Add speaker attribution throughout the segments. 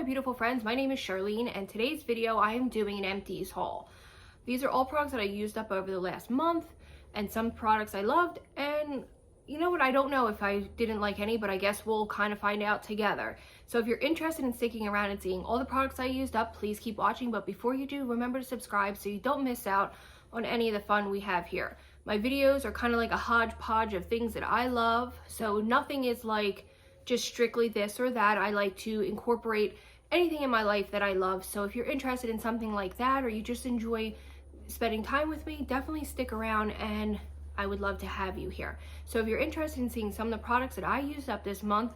Speaker 1: my beautiful friends, my name is Charlene and today's video I am doing an Empties haul. These are all products that I used up over the last month and some products I loved, and you know what, I don't know if I didn't like any, but I guess we'll kind of find out together. So if you're interested in sticking around and seeing all the products I used up, please keep watching, but before you do, remember to subscribe so you don't miss out on any of the fun we have here. My videos are kind of like a hodgepodge of things that I love, so nothing is like just strictly this or that. I like to incorporate anything in my life that I love. So if you're interested in something like that, or you just enjoy spending time with me, definitely stick around and I would love to have you here. So if you're interested in seeing some of the products that I used up this month,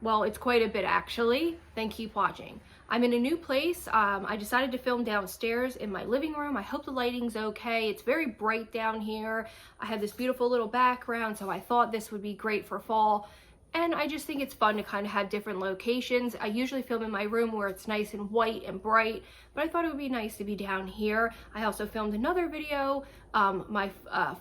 Speaker 1: well, it's quite a bit actually, then keep watching. I'm in a new place. I decided to film downstairs in my living room. I hope the lighting's okay. It's very bright down here. I have this beautiful little background, so I thought this would be great for fall. And I just think it's fun to kind of have different locations. I usually film in my room where it's nice and white and bright, but I thought it would be nice to be down here. I also filmed another video, my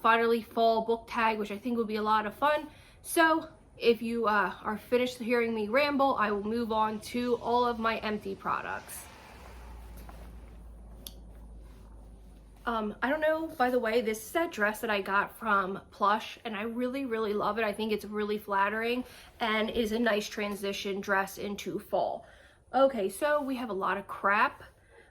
Speaker 1: finally fall book tag, which I think will be a lot of fun. So if you are finished hearing me ramble, I will move on to all of my empty products. I don't know, by the way, this is that dress that I got from Plush, and I really, really love it. I think it's really flattering and is a nice transition dress into fall. Okay, so we have a lot of crap.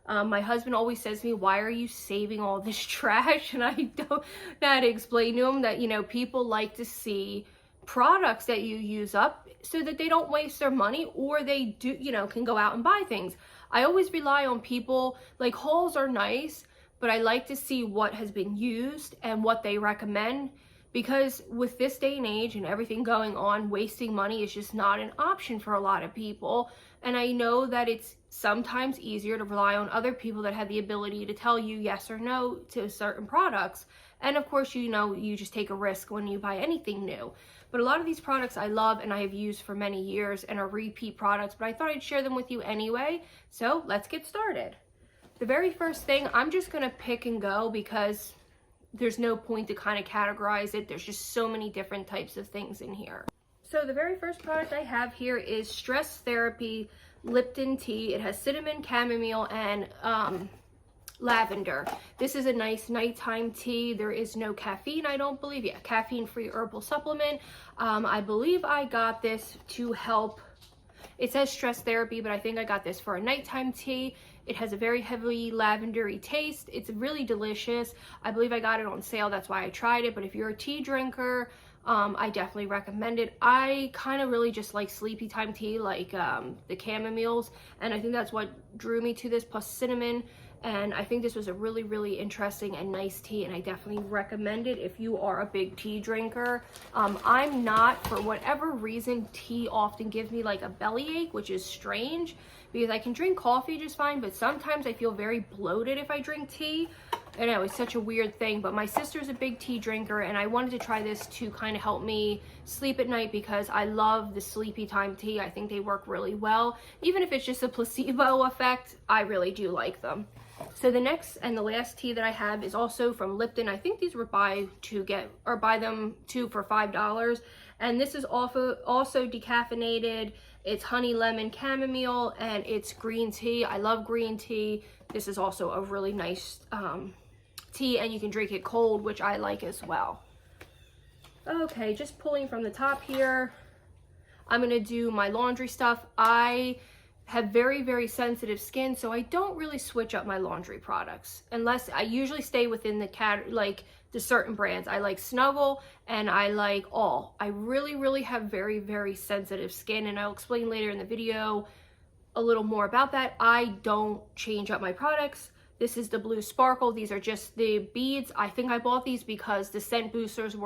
Speaker 1: My husband always says to me, why are you saving all this trash? And I don't know how to explain to him that, you know, people like to see products that you use up so that they don't waste their money, or they do, you know, can go out and buy things. I always rely on people, like hauls are nice, but I like to see what has been used and what they recommend, because with this day and age and everything going on, wasting money is just not an option for a lot of people. And I know that it's sometimes easier to rely on other people that have the ability to tell you yes or no to certain products. And of course, you know, you just take a risk when you buy anything new. But a lot of these products I love and I have used for many years and are repeat products, but I thought I'd share them with you anyway. So let's get started. The very first thing, I'm just gonna pick and go because there's no point to kind of categorize it. There's just so many different types of things in here. So the very first product I have here is Stress Therapy Lipton tea. It has cinnamon, chamomile, and lavender. This is a nice nighttime tea. There is no caffeine, I don't believe. Yeah, caffeine-free herbal supplement. I believe I got this to help. It says stress therapy, but I think I got this for a nighttime tea. It has a very heavy lavendery taste. It's really delicious. I believe I got it on sale, that's why I tried it. But if you're a tea drinker, I definitely recommend it. I kind of really just like sleepy time tea, like the chamomiles, and I think that's what drew me to this, plus cinnamon. And I think this was a really, really interesting and nice tea, and I definitely recommend it if you are a big tea drinker. I'm not, for whatever reason, tea often gives me like a bellyache, which is strange because I can drink coffee just fine, but sometimes I feel very bloated if I drink tea. I know, it's such a weird thing, but my sister's a big tea drinker, and I wanted to try this to kind of help me sleep at night because I love the sleepy time tea. I think they work really well. Even if it's just a placebo effect, I really do like them. So the next and the last tea that I have is also from Lipton. I think these were buy them two for $5. And this is also decaffeinated. It's honey, lemon, chamomile, and it's green tea. I love green tea. This is also a really nice tea, and you can drink it cold, which I like as well. Okay, just pulling from the top here, I'm gonna do my laundry stuff. I have very, very sensitive skin, so I don't really switch up my laundry products unless I usually stay within the certain brands. I like Snuggle and I like All. I really, really have very, very sensitive skin, and I'll explain later in the video a little more about that. I don't change up my products. This is the Blue Sparkle. These are just the beads. I think I bought these because the scent boosters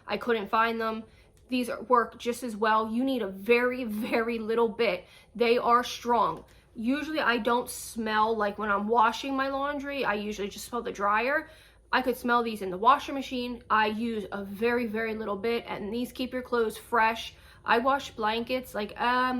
Speaker 1: I couldn't find them. These work just as well. You need a very, very little bit. They are strong. Usually I don't smell, like when I'm washing my laundry, I usually just smell the dryer. I could smell these in the washing machine. I use a very, very little bit, and these keep your clothes fresh. I wash blankets, like,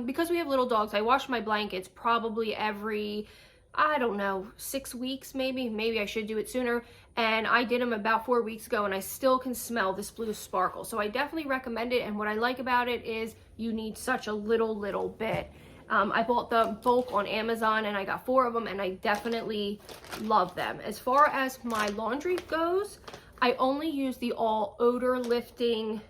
Speaker 1: because we have little dogs, I wash my blankets probably every, I don't know, 6 weeks maybe. Maybe I should do it sooner. And I did them about 4 weeks ago, and I still can smell this Blue Sparkle. So I definitely recommend it. And what I like about it is you need such a little bit. I bought the bulk on Amazon and I got 4 of them and I definitely love them. As far as my laundry goes, I only use the all odor lifting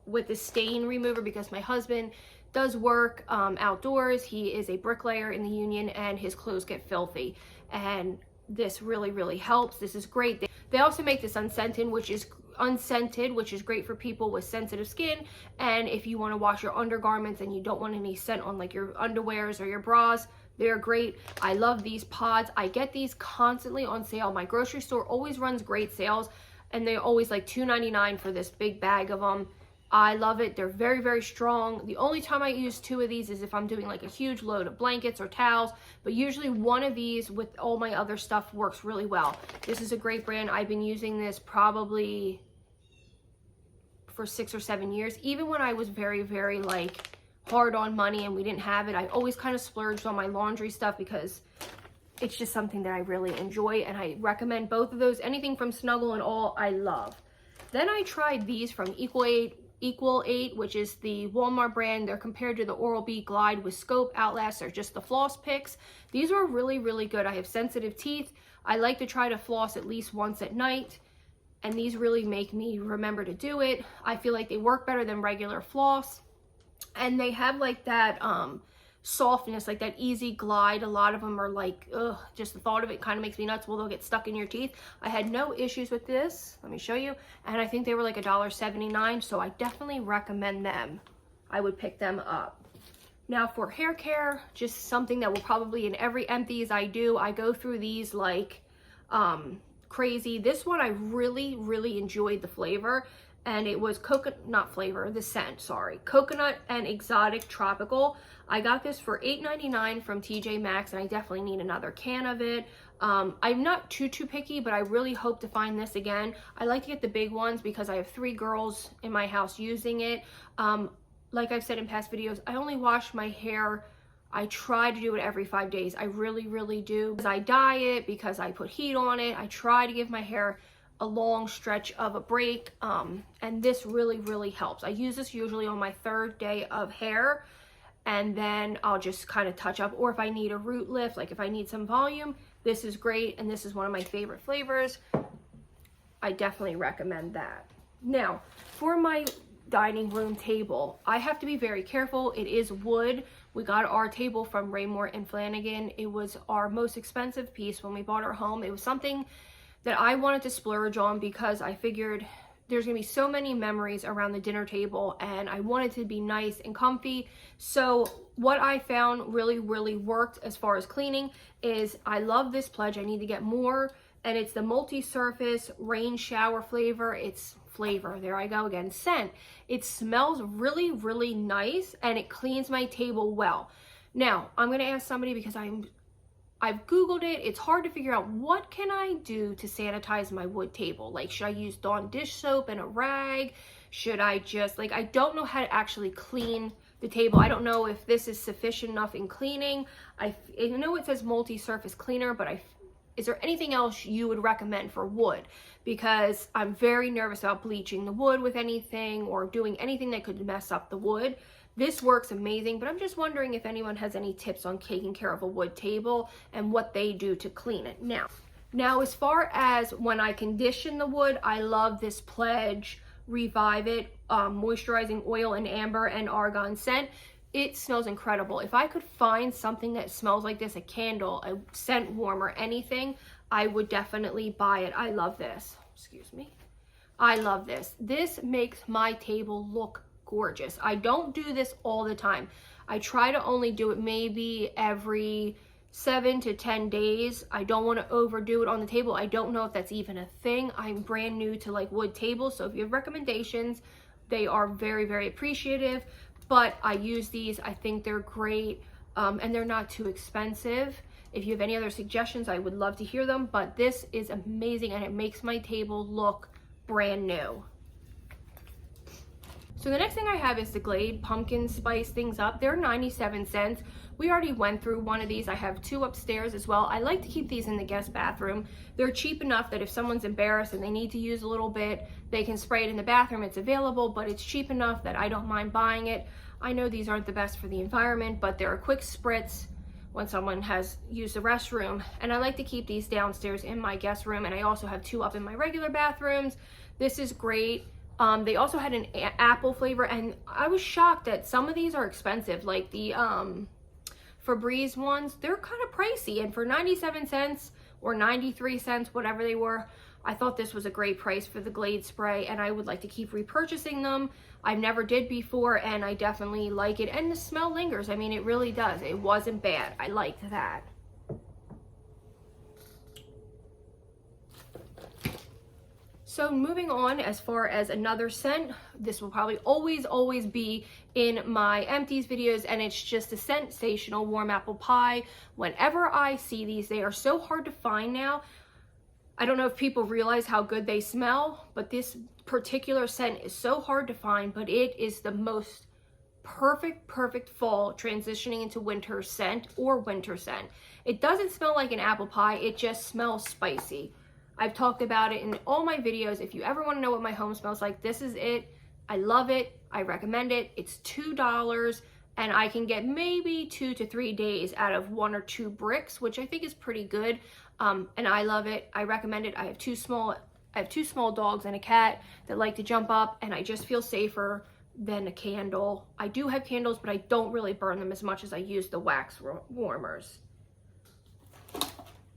Speaker 1: with the stain remover because my husband does work outdoors. He is a bricklayer in the union and his clothes get filthy. And this really helps. This is great. They also make this unscented, which is great for people with sensitive skin. And if you want to wash your undergarments and you don't want any scent on like your underwears or your bras, they're great. I love these pods. I get these constantly on sale. My grocery store always runs great sales and they're always like $2.99 for this big bag of them. I love it. They're very strong. The only time I use 2 of these is if I'm doing like a huge load of blankets or towels, but usually 1 of these with all my other stuff works really well. This is a great brand. I've been using this probably for 6 or 7 years. Even when I was very like hard on money and we didn't have it, I always kind of splurged on my laundry stuff because it's just something that I really enjoy, and I recommend both of those. Anything from Snuggle and All, I love. Then I tried these from Equal 8, which is the Walmart brand. They're compared to the Oral-B, Glide with Scope, Outlast, or just the floss picks. These are really good. I have sensitive teeth. I like to try to floss at least once at night, and these really make me remember to do it. I feel like they work better than regular floss, and they have like that softness, like that easy glide. A lot of them are like, ugh, just the thought of it kind of makes me nuts. Well, they'll get stuck in your teeth. I had no issues with this. Let me show you. And I think they were like $1.79, so I definitely recommend them. I would pick them up. Now for hair care, just something that will probably in every Empties I do, I go through these like crazy. This one I really enjoyed the flavor, and it was the scent, sorry. Coconut and Exotic Tropical. I got this for $8.99 from TJ Maxx, and I definitely need another can of it. I'm not too picky, but I really hope to find this again. I like to get the big ones because I have 3 girls in my house using it. Like I've said in past videos, I only wash my hair. I try to do it every 5 days. I really do. Because I dye it, because I put heat on it. I try to give my hair a long stretch of a break, and this really helps. I use this usually on my 3rd day of hair, and then I'll just kind of touch up, or if I need a root lift, like if I need some volume, this is great, and this is one of my favorite flavors. I definitely recommend that. Now, for my dining room table, I have to be very careful. It is wood. We got our table from Raymore and Flanagan. It was our most expensive piece when we bought our home. It was something that I wanted to splurge on because I figured there's gonna be so many memories around the dinner table, and I wanted to be nice and comfy. So what I found really worked as far as cleaning is, I love this pledge. I need to get more, and it's the multi-surface rain shower flavor. It's flavor, there I go again, scent. It smells really nice, and it cleans my table well. Now I'm gonna ask somebody, because I've Googled it. It's hard to figure out what can I do to sanitize my wood table. Like, should I use Dawn dish soap and a rag? Should I just, like, I don't know how to actually clean the table. I don't know if this is sufficient enough in cleaning. I know it says multi-surface cleaner, but is there anything else you would recommend for wood? Because I'm very nervous about bleaching the wood with anything or doing anything that could mess up the wood. This works amazing, but I'm just wondering if anyone has any tips on taking care of a wood table and what they do to clean it. Now, as far as when I condition the wood, I love this Pledge Revive It moisturizing oil and amber and argan scent. It smells incredible. If I could find something that smells like this, a candle, a scent warmer, anything, I would definitely buy it. I love this. Excuse me. I love this. This makes my table look gorgeous. I don't do this all the time. I try to only do it maybe every 7 to 10 days. I don't want to overdo it on the table. I don't know if that's even a thing. I'm brand new to like wood tables, so if you have recommendations, they are very appreciative. But I use these. I think they're great, and they're not too expensive. If you have any other suggestions, I would love to hear them, but this is amazing, and it makes my table look brand new. So the next thing I have is the Glade Pumpkin Spice Things Up. They're 97 cents. We already went through one of these. I have 2 upstairs as well. I like to keep these in the guest bathroom. They're cheap enough that if someone's embarrassed and they need to use a little bit, they can spray it in the bathroom. It's available, but it's cheap enough that I don't mind buying it. I know these aren't the best for the environment, but they're a quick spritz when someone has used the restroom. And I like to keep these downstairs in my guest room, and I also have 2 up in my regular bathrooms. This is great. They also had an apple flavor, and I was shocked that some of these are expensive, like the Febreze ones. They're kind of pricey, and for 97 cents or 93 cents, whatever they were, I thought this was a great price for the Glade spray, and I would like to keep repurchasing them. I never did before, and I definitely like it, and the smell lingers. I mean, it really does. It wasn't bad. I liked that. So moving on, as far as another scent, this will probably always be in my Empties videos, and it's just a Sensational Warm Apple Pie. Whenever I see these, they are so hard to find now. I don't know if people realize how good they smell, but this particular scent is so hard to find, but it is the most perfect fall transitioning into winter scent or winter scent. It doesn't smell like an apple pie, it just smells spicy. I've talked about it in all my videos. If you ever want to know what my home smells like, this is it. I love it. I recommend it. It's $2, and I can get maybe 2 to 3 days out of 1 or 2 bricks, which I think is pretty good. And I love it. I recommend it. I have two small dogs and a cat that like to jump up, and I just feel safer than a candle. I do have candles, but I don't really burn them as much as I use the wax warmers.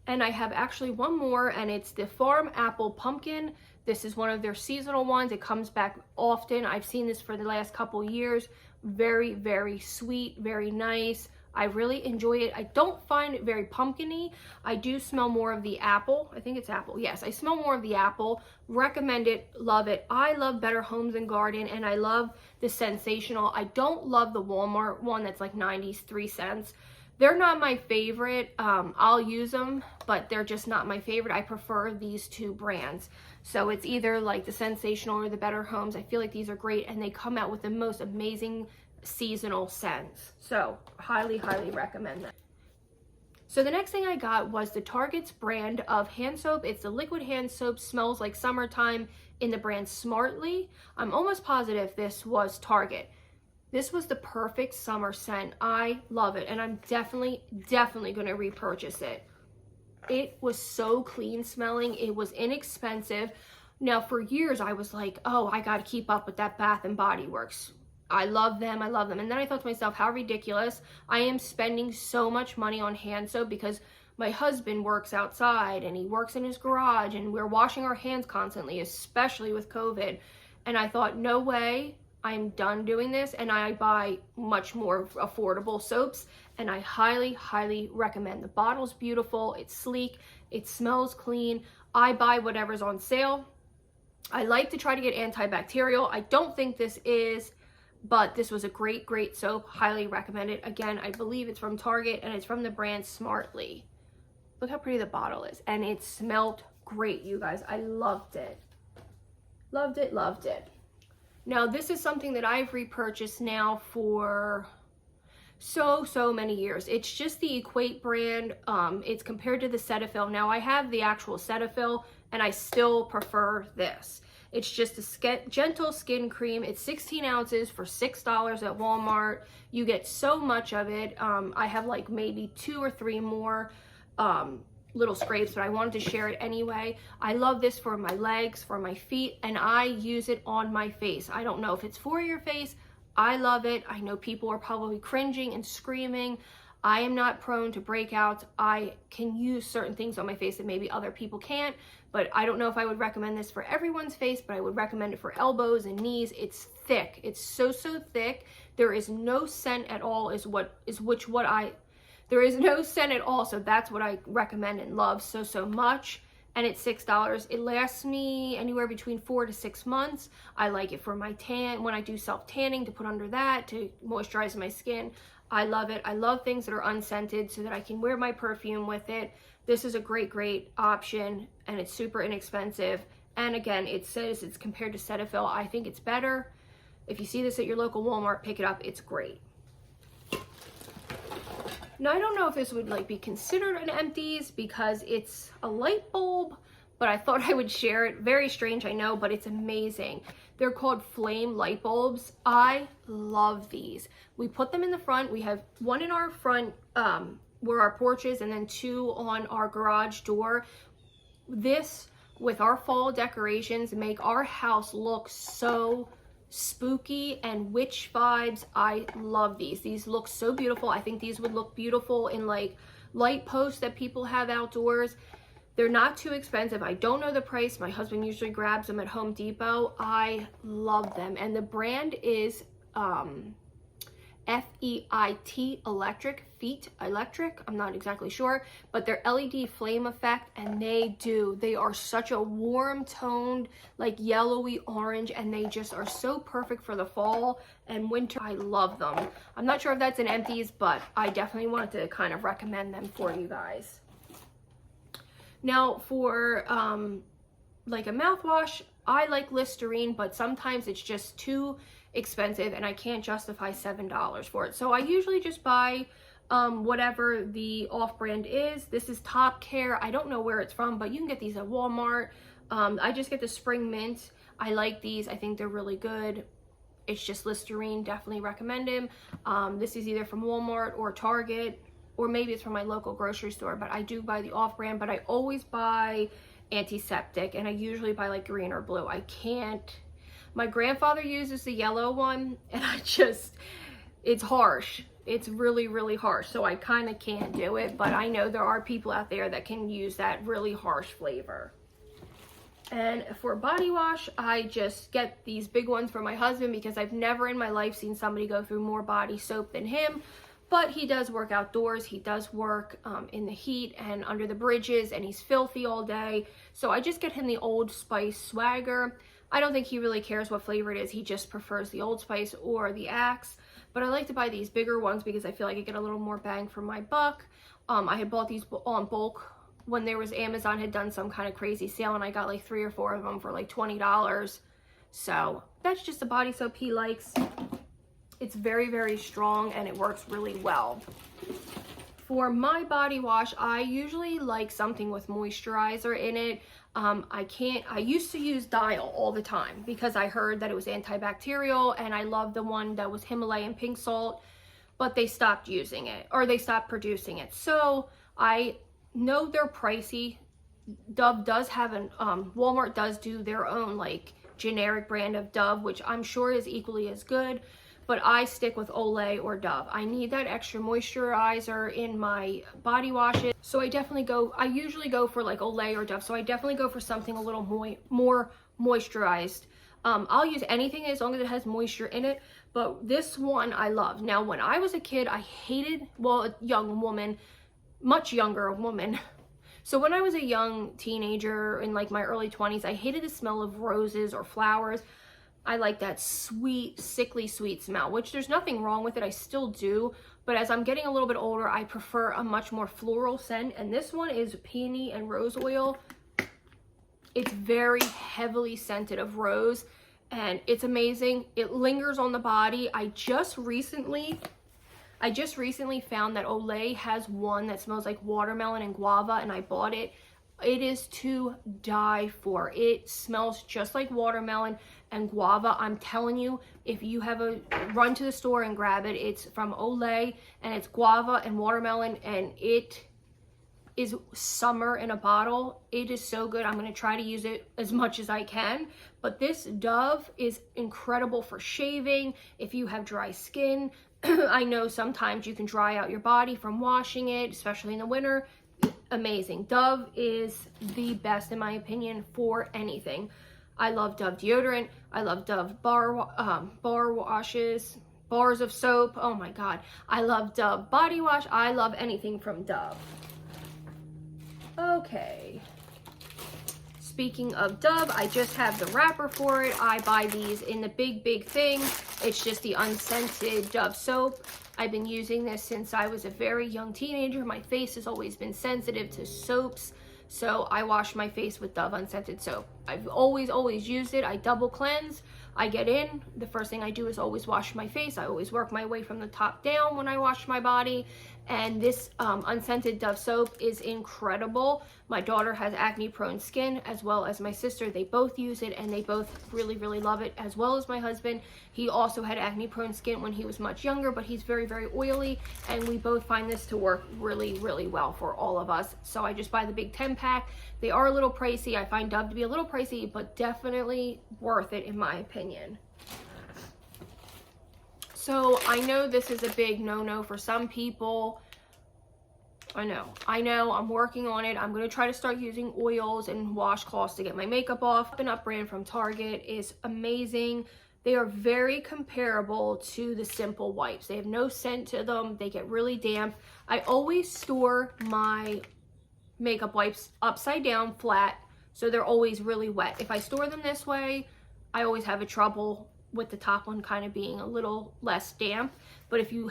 Speaker 1: And I have actually one more, and it's the Farm Apple Pumpkin. This is one of their seasonal ones. It comes back often. I've seen this for the last couple years. Very sweet, very nice. I really enjoy it. I don't find it very pumpkin-y. I do smell more of the apple. I think it's apple. Yes, I smell more of the apple. Recommend it. Love it. I love Better Homes and Garden, and I love the Sensational. I don't love the Walmart one that's like 93 cents. They're not my favorite. I'll use them, but they're just not my favorite. I prefer these 2 brands. So it's either like the Sensational or the Better Homes. I feel like these are great, and they come out with the most amazing seasonal scents. So highly recommend them. So the next thing I got was the Target's brand of hand soap. It's the liquid hand soap, smells like summertime, in the brand Smartly. I'm almost positive this was Target. This was the perfect summer scent. I love it, and I'm definitely going to repurchase it. It was so clean smelling. It was inexpensive. Now, for years, I was like, oh, I got to keep up with that Bath & Body Works. I love them. And then I thought to myself, how ridiculous. I am spending so much money on hand soap because my husband works outside, and he works in his garage, and we're washing our hands constantly, especially with COVID. And I thought, no way. I'm done doing this, and I buy much more affordable soaps, and I highly recommend. The bottle's beautiful, it's sleek, it smells clean. I buy whatever's on sale. I like to try to get antibacterial. I don't think this is, but this was a great soap. Highly recommend it. Again, I believe it's from Target, and it's from the brand Smartly. Look how pretty the bottle is, and it smelled great, you guys. I loved it. Loved it. Now, this is something that I've repurchased now for so many years. It's just the Equate brand. It's compared to the Cetaphil. Now, I have the actual Cetaphil, and I still prefer this. It's just a gentle skin cream. It's 16 ounces for $6 at Walmart. You get so much of it. I have like maybe 2 or 3 more little scrapes, but I wanted to share it anyway. I love this for my legs, for my feet, and I use it on my face. I don't know if it's for your face. I love it. I know people are probably cringing and screaming. I am not prone to breakouts. I can use certain things on my face that maybe other people can't, but I don't know if I would recommend this for everyone's face, but I would recommend it for elbows and knees. It's thick. It's so thick. There is no scent at all there is no scent at all, so that's what I recommend and love so much. And it's $6. It lasts me anywhere between 4 to 6 months. I like it for my tan, when I do self-tanning, to put under that, to moisturize my skin. I love it. I love things that are unscented so that I can wear my perfume with it. This is a great option, and it's super inexpensive. And again, it says it's compared to Cetaphil. I think it's better. If you see this at your local Walmart, pick it up. It's great. Now, I don't know if this would be considered an Empties because it's a light bulb, but I thought I would share it. Very strange, I know, but it's amazing. They're called Flame light bulbs. I love these. We put them in the front. We have one in our front where our porch is, and then 2 on our garage door. This, with our fall decorations, make our house look so spooky and witch vibes. I love these. These look so beautiful. I think these would look beautiful in like light posts that people have outdoors. They're not too expensive. I don't know the price. My husband usually grabs them at Home Depot. I love them. And the brand is FEIT Electric. I'm not exactly sure, but they're LED flame effect, and they are such a warm toned, like yellowy orange, and they just are so perfect for the fall and winter. I love them. I'm not sure if that's an Empties, but I definitely wanted to kind of recommend them for you guys. Now for like a mouthwash, I like Listerine, but sometimes it's just too expensive and I can't justify $7 for it. So I usually just buy whatever the off-brand is. This is Top Care. I don't know where it's from, but you can get these at Walmart. I just get the Spring Mint. I like these. I think they're really good. It's just Listerine. Definitely recommend them. This is either from Walmart or Target, or maybe it's from my local grocery store, but I do buy the off-brand. But I always buy antiseptic, and I usually buy like green or blue. I can't. My grandfather uses the yellow one, and it's harsh. It's really, really harsh. So I kind of can't do it, but I know there are people out there that can use that really harsh flavor. And for body wash, I just get these big ones for my husband because I've never in my life seen somebody go through more body soap than him. But he does work outdoors. He does work in the heat and under the bridges, and he's filthy all day. So I just get him the Old Spice Swagger. I don't think he really cares what flavor it is. He just prefers the Old Spice or the Axe. But I like to buy these bigger ones because I feel like I get a little more bang for my buck. I had bought these on bulk when there was Amazon had done some kind of crazy sale, and I got like 3 or 4 of them for like $20. So that's just the body soap he likes. It's very, very strong and it works really well. For my body wash, I usually like something with moisturizer in it. I used to use Dial all the time because I heard that it was antibacterial, and I loved the one that was Himalayan pink salt, but they stopped using it, or they stopped producing it. So I know they're pricey. Dove does have Walmart does do their own like generic brand of Dove, which I'm sure is equally as good. But I stick with Olay or Dove. I need that extra moisturizer in my body washes. So I usually go for like Olay or Dove. So I definitely go for something a little more moisturized. I'll use anything as long as it has moisture in it. But this one I love. Now, when I was a kid, I hated, well, a young woman, much younger woman. So when I was a young teenager in like my early 20s, I hated the smell of roses or flowers. I like that sweet, sickly sweet smell, which there's nothing wrong with it. I still do. But as I'm getting a little bit older, I prefer a much more floral scent. And this one is Peony and Rose Oil. It's very heavily scented of rose, and it's amazing. It lingers on the body. I just recently found that Olay has one that smells like watermelon and guava, and I bought it. It is to die for. It smells just like watermelon and guava. I'm telling you, if you have run to the store and grab it. It's from Olay, and it's guava and watermelon, and it is summer in a bottle. It is so good. I'm going to try to use it as much as I can. But this Dove is incredible for shaving. If you have dry skin, I know sometimes you can dry out your body from washing it, especially in the winter. Amazing. Dove is the best in my opinion for anything. I love Dove deodorant. I love Dove bar washes, bars of soap. Oh my God. I love Dove body wash. I love anything from Dove. Okay. Speaking of Dove, I just have the wrapper for it. I buy these in the big thing. It's just the unscented Dove soap. I've been using this since I was a very young teenager. My face has always been sensitive to soaps, so I wash my face with Dove unscented soap. I've always used it. I double cleanse. I get in, the first thing I do is always wash my face. I always work my way from the top down when I wash my body. And this unscented Dove soap is incredible. My daughter has acne prone skin, as well as my sister. They both use it and they both really love it, as well as my husband. He also had acne prone skin when he was much younger, but he's very oily, and we both find this to work really well for all of us. So I just buy the big 10-pack. They are a little pricey. I find Dove to be a little pricey, but definitely worth it in my opinion. So I know this is a big no-no for some people. I know, I'm working on it. I'm going to try to start using oils and washcloths to get my makeup off. An Up brand from Target is amazing. They are very comparable to the Simple wipes. They have no scent to them. They get really damp. I always store my makeup wipes upside down flat, so they're always really wet. If I store them this way, I always have a trouble with the top one kind of being a little less damp. But if you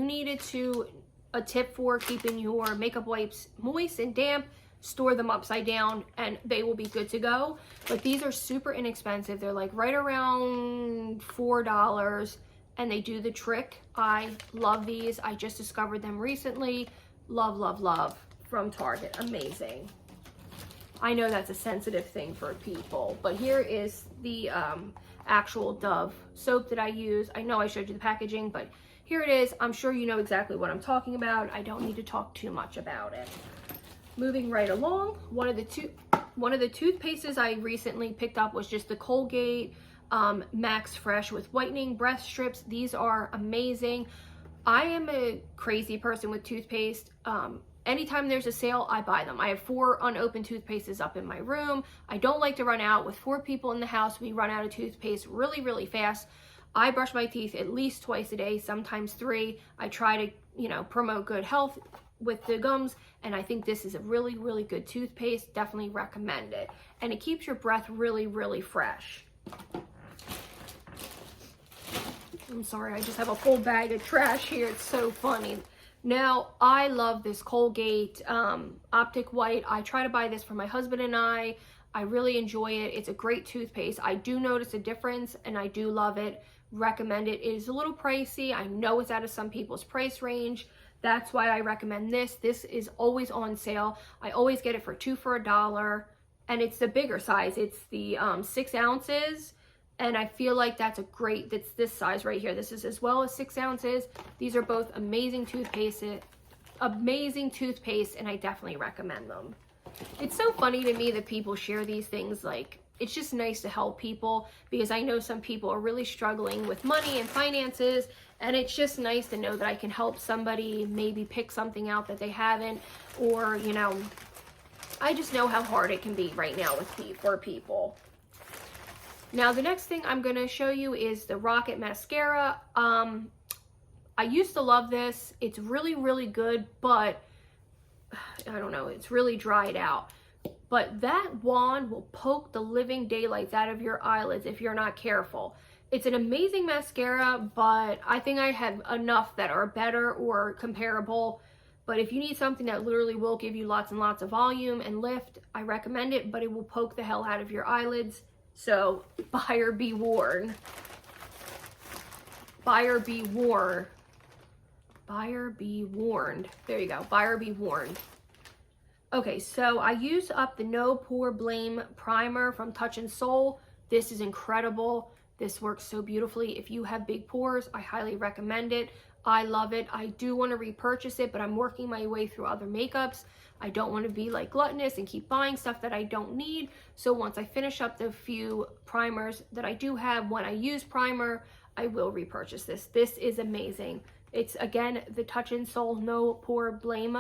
Speaker 1: needed to, a tip for keeping your makeup wipes moist and damp, store them upside down and they will be good to go. But these are super inexpensive. They're like right around $4 and they do the trick. I love these. I just discovered them recently. Love from Target. Amazing. I know that's a sensitive thing for people, but here is the actual Dove soap that I use. I know I showed you the packaging, but here it is. I'm sure you know exactly what I'm talking about. I don't need to talk too much about it. Moving right along, one of the toothpastes I recently picked up was just the Colgate Max Fresh with whitening breath strips. These are amazing. I am a crazy person with toothpaste. Anytime there's a sale, I buy them. I have 4 unopened toothpastes up in my room. I don't like to run out. With 4 people in the house, we run out of toothpaste really fast. I brush my teeth at least twice a day, sometimes 3. I try to, promote good health with the gums, and I think this is a really good toothpaste. Definitely recommend it. And it keeps your breath really fresh. I'm sorry, I just have a full bag of trash here. It's so funny. Now, I love this Colgate Optic White. I try to buy this for my husband and I. I really enjoy it. It's a great toothpaste. I do notice a difference and I do love it. Recommend it. It is a little pricey. I know it's out of some people's price range. That's why I recommend this. This is always on sale. I always get it for 2 for $1, and it's the bigger size. It's the 6 ounces. And I feel like that's this size right here. This is as well as 6 ounces. These are both amazing toothpaste, and I definitely recommend them. It's so funny to me that people share these things. Like, it's just nice to help people, because I know some people are really struggling with money and finances, and it's just nice to know that I can help somebody maybe pick something out that they haven't, or, I just know how hard it can be right now for people. Now, the next thing I'm going to show you is the Rocket Mascara. I used to love this. It's really good, but I don't know, it's really dried out. But that wand will poke the living daylights out of your eyelids if you're not careful. It's an amazing mascara, but I think I have enough that are better or comparable. But if you need something that literally will give you lots and lots of volume and lift, I recommend it, but it will poke the hell out of your eyelids. So, buyer beware. Buyer be warned. Buyer be warned. There you go. Buyer be warned. Okay, so I used up the No Pore Blame Primer from Touch in Soul. This is incredible. This works so beautifully. If you have big pores, I highly recommend it. I love it. I do want to repurchase it, but I'm working my way through other makeups. I don't want to be like gluttonous and keep buying stuff that I don't need. So once I finish up the few primers that I do have, when I use primer, I will repurchase this. This is amazing. It's, again, the Touch in Soul No Pore Blame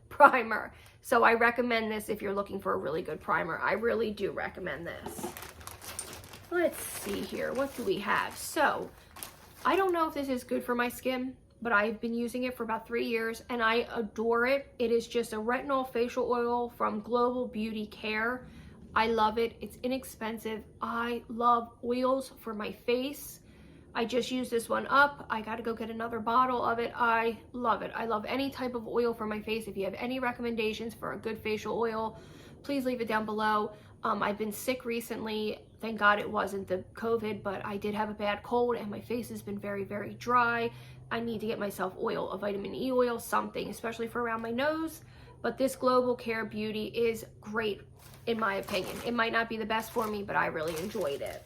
Speaker 1: Primer. So I recommend this if you're looking for a really good primer. I really do recommend this. Let's see here. What do we have? So, I don't know if this is good for my skin, but I've been using it for about 3 years and I adore it. It is just a Retinol Facial Oil from Global Beauty Care. I love it. It's inexpensive. I love oils for my face. I just used this one up. I got to go get another bottle of it. I love it. I love any type of oil for my face. If you have any recommendations for a good facial oil, please leave it down below. I've been sick recently. Thank God it wasn't the COVID, but I did have a bad cold and my face has been very, very dry. I need to get myself oil, a vitamin E oil, something, especially for around my nose. But this Global Care Beauty is great in my opinion. It might not be the best for me, but I really enjoyed it.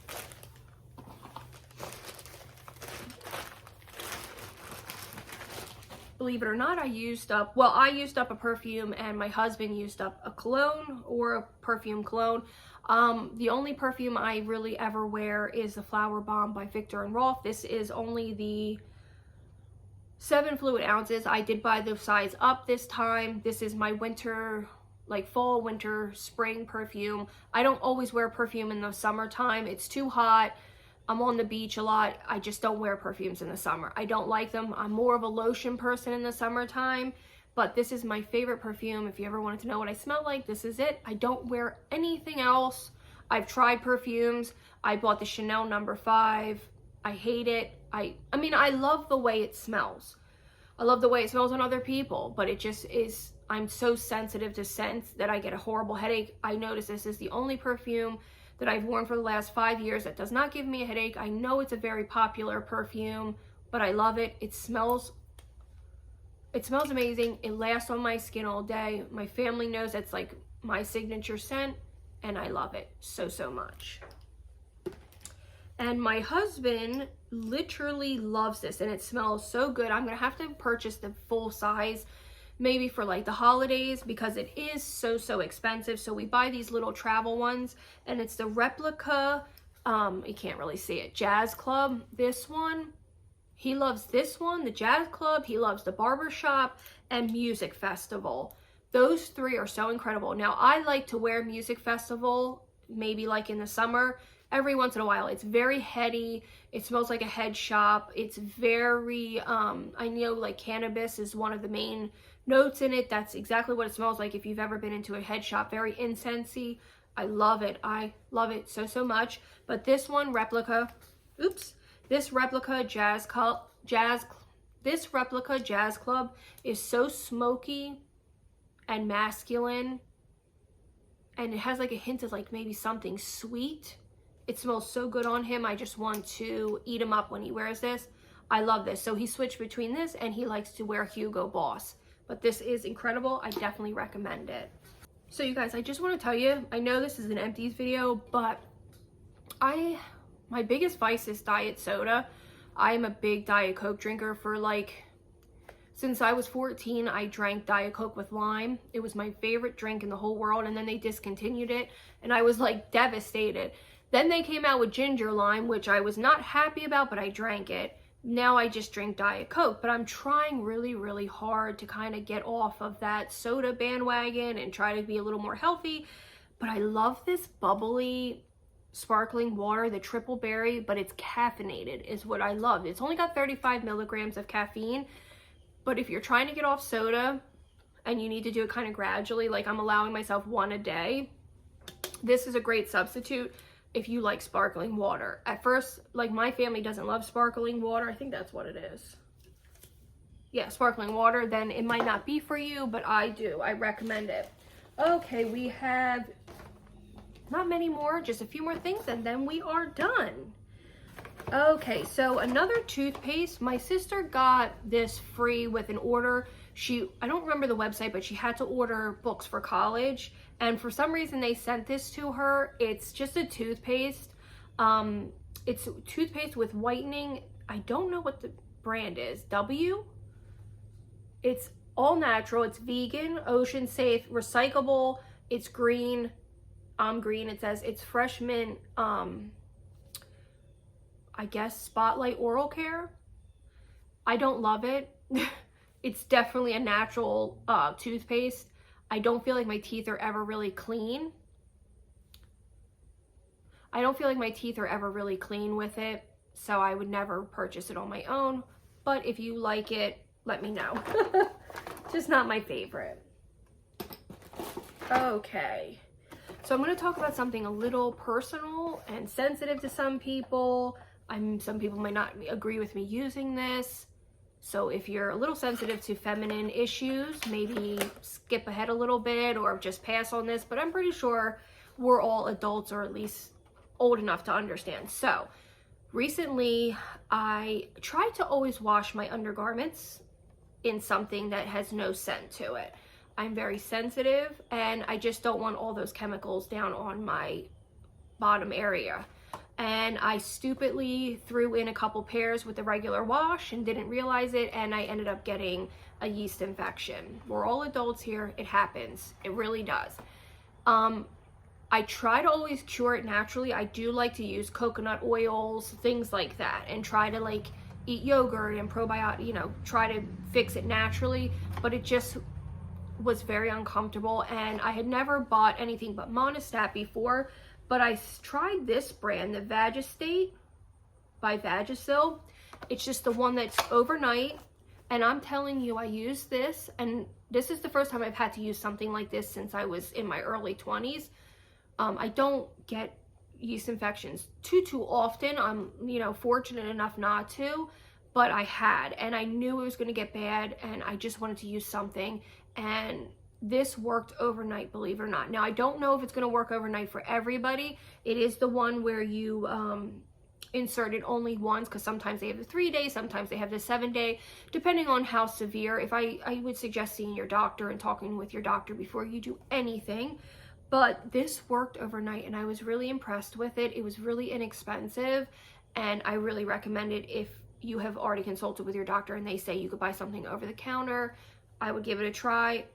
Speaker 1: Believe it or not, I used up a perfume and my husband used up a cologne or a perfume cologne. The only perfume I really ever wear is the Flower Bomb by Viktor and Rolf. This is only the 7 fluid ounces. I did buy the size up this time. This is my winter, like fall, winter, spring perfume. I don't always wear perfume in the summertime. It's too hot. I'm on the beach a lot. I just don't wear perfumes in the summer. I don't like them. I'm more of a lotion person in the summertime, but this is my favorite perfume. If you ever wanted to know what I smell like, this is it. I don't wear anything else. I've tried perfumes. I bought the Chanel No. 5. I hate it. I mean, I love the way it smells. I love the way it smells on other people, but it just is, I'm so sensitive to scents that I get a horrible headache. I notice this is the only perfume that I've worn for the last 5 years that does not give me a headache. I know it's a very popular perfume, but I love it. It smells amazing. It lasts on my skin all day. My family knows it's like my signature scent, and I love it so, so much. And my husband literally loves this, and it smells so good. I'm gonna have to purchase the full size maybe for like the holidays because it is so, so expensive. So we buy these little travel ones, and it's the replica, you can't really see it, Jazz Club. This one, he loves this one, the Jazz Club. He loves the Barbershop and Music Festival. Those 3 are so incredible. Now, I like to wear Music Festival, maybe like in the summer, every once in a while. It's very heady. It smells like a head shop. It's very, I know like cannabis is one of the main notes in it. That's exactly what it smells like if you've ever been into a head shop. Very incensey. I love it. I love it so, so much. But this one, replica, this replica Jazz Club is so smoky and masculine. And it has like a hint of like maybe something sweet. It smells so good on him. I just want to eat him up when he wears this. I love this. So he switched between this and he likes to wear Hugo Boss. But this is incredible. I definitely recommend it. So you guys, I just want to tell you, I know this is an Empties video, but my biggest vice is diet soda. I am a big Diet Coke drinker for like, since I was 14, I drank Diet Coke with lime. It was my favorite drink in the whole world, and then they discontinued it, and I was like devastated. Then they came out with ginger lime, which I was not happy about, but I drank it. Now I just drink Diet Coke, but I'm trying really, really hard to kind of get off of that soda bandwagon and try to be a little more healthy. But I love this bubbly sparkling water, the triple berry, but it's caffeinated is what I love. It's only got 35 milligrams of caffeine, but if you're trying to get off soda and you need to do it kind of gradually, like I'm allowing myself 1 a day, this is a great substitute if you like sparkling water. At first, like my family doesn't love sparkling water. I think that's what it is. Yeah, sparkling water. Then it might not be for you, but I do. I recommend it. Okay, we have not many more, just a few more things, and then we are done. Okay, so another toothpaste. My sister got this free with an order. I don't remember the website, but she had to order books for college. And for some reason, they sent this to her. It's just a toothpaste. It's toothpaste with whitening. I don't know what the brand is. W? It's all natural. It's vegan, ocean safe, recyclable. It's green. Green. It says it's fresh mint. I guess Spotlight Oral Care. I don't love it. It's definitely a natural toothpaste. I don't feel like my teeth are ever really clean. I don't feel like my teeth are ever really clean with it, so I would never purchase it on my own. But if you like it, let me know. Just not my favorite. Okay. So I'm going to talk about something a little personal and sensitive to some people. Some people might not agree with me using this. So if you're a little sensitive to feminine issues, maybe skip ahead a little bit or just pass on this, but I'm pretty sure we're all adults, or at least old enough to understand. So recently I try to always wash my undergarments in something that has no scent to it. I'm very sensitive and I just don't want all those chemicals down on my bottom area. And I stupidly threw in a couple pairs with a regular wash and didn't realize it, and I ended up getting a yeast infection. We're all adults here. It happens. It really does. I try to always cure it naturally. I do like to use coconut oils, things like that, and try to like eat yogurt and probiotic, you know, try to fix it naturally, but it just was very uncomfortable. And I had never bought anything but Monistat before, but I tried this brand, the Vagistate by Vagisil. It's just the one that's overnight. And I'm telling you, I used this, and this is the first time I've had to use something like this since I was in my early 20s. I don't get yeast infections too often. I'm, you know, fortunate enough not to, but I had, and I knew it was going to get bad, and I just wanted to use something, and this worked overnight, believe it or not. Now, I don't know if it's going to work overnight for everybody. It is the one where you insert it only once, because sometimes they have the 3-day, sometimes they have the 7-day, depending on how severe. If I would suggest seeing your doctor and talking with your doctor before you do anything. But this worked overnight, and I was really impressed with it. It was really inexpensive, and I really recommend it if you have already consulted with your doctor and they say you could buy something over the counter. I would give it a try.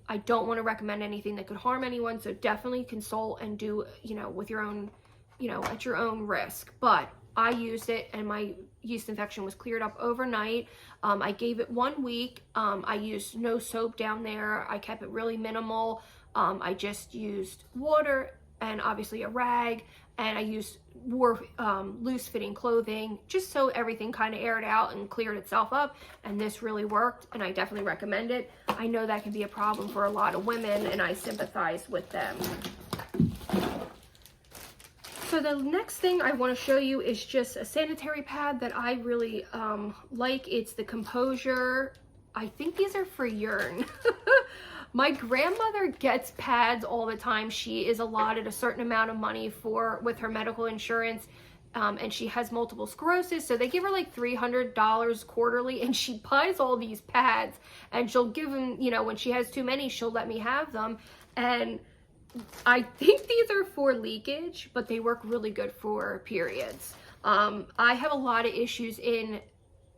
Speaker 1: I don't want to recommend anything that could harm anyone, so definitely consult and do, you know, with your own, you know, at your own risk. But I used it, and my yeast infection was cleared up overnight. I gave it 1 week. I used no soap down there. I kept it really minimal. I just used water and obviously a rag, and I wore loose fitting clothing just so everything kind of aired out and cleared itself up, and this really worked, and I definitely recommend it. I know that can be a problem for a lot of women, and I sympathize with them. So the next thing I want to show you is just a sanitary pad that I really like. It's the Composure. I think these are for urine. My grandmother gets pads all the time. She is allotted a certain amount of money with her medical insurance, and she has multiple sclerosis, so they give her like $300 quarterly, and she buys all these pads, and she'll give them, you know, when she has too many, she'll let me have them. And I think these are for leakage, but they work really good for periods. I have a lot of issues in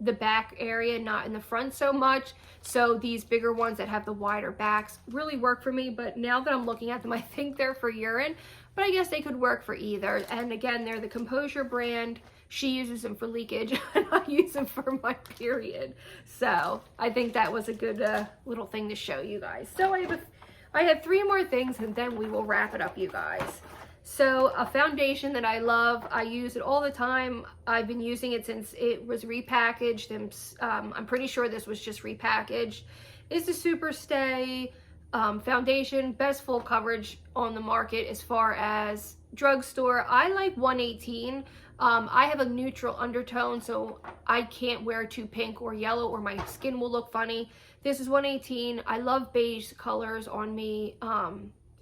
Speaker 1: the back area, not in the front so much, so these bigger ones that have the wider backs really work for me. But now that I'm looking at them, I think they're for urine, but I guess they could work for either. And again, they're the Composure brand. She uses them for leakage and I use them for my period, so I think that was a good little thing to show you guys. So I have 3 more things, and then we will wrap it up, you guys. So a foundation that I love, I use it all the time. I've been using it since it was repackaged, and I'm pretty sure this was just repackaged. It's the Superstay foundation, best full coverage on the market as far as drugstore. I like 118. I have a neutral undertone, so I can't wear too pink or yellow or my skin will look funny. This is 118. I love beige colors on me.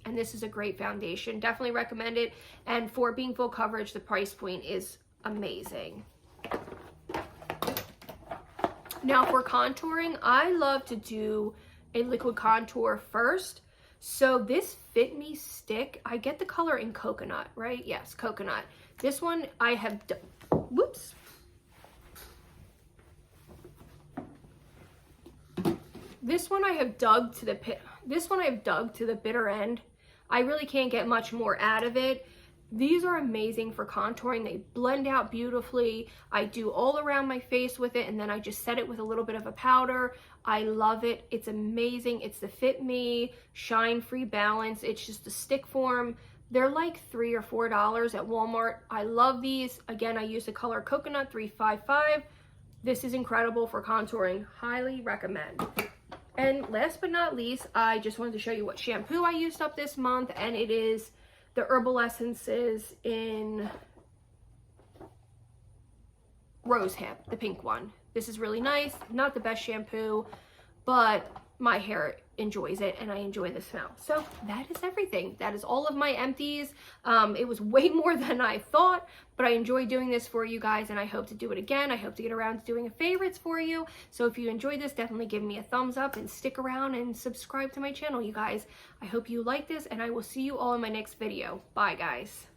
Speaker 1: And this is a great foundation. Definitely recommend it. And for being full coverage, the price point is amazing. Now for contouring, I love to do a liquid contour first. So this Fit Me stick, I get the color in coconut, right? Yes, coconut. This one I have, whoops. This one I have dug to the pit. This one I have dug to the bitter end. I really can't get much more out of it. These are amazing for contouring. They blend out beautifully. I do all around my face with it, and then I just set it with a little bit of a powder. I love it. It's amazing. It's the Fit Me Shine Free Balance. It's just a stick form. They're like $3 or $4 at Walmart. I love these. Again, I use the color Coconut 355. This is incredible for contouring. Highly recommend. And last but not least, I just wanted to show you what shampoo I used up this month, and it is the Herbal Essences in Rose Hip, the pink one. This is really nice. Not the best shampoo, but my hair enjoys it and I enjoy the smell. So that is everything. That is all of my empties. It was way more than I thought, but I enjoy doing this for you guys and I hope to do it again. I hope to get around to doing a favorites for you. So if you enjoyed this, definitely give me a thumbs up and stick around and subscribe to my channel, you guys. I hope you like this and I will see you all in my next video. Bye, guys.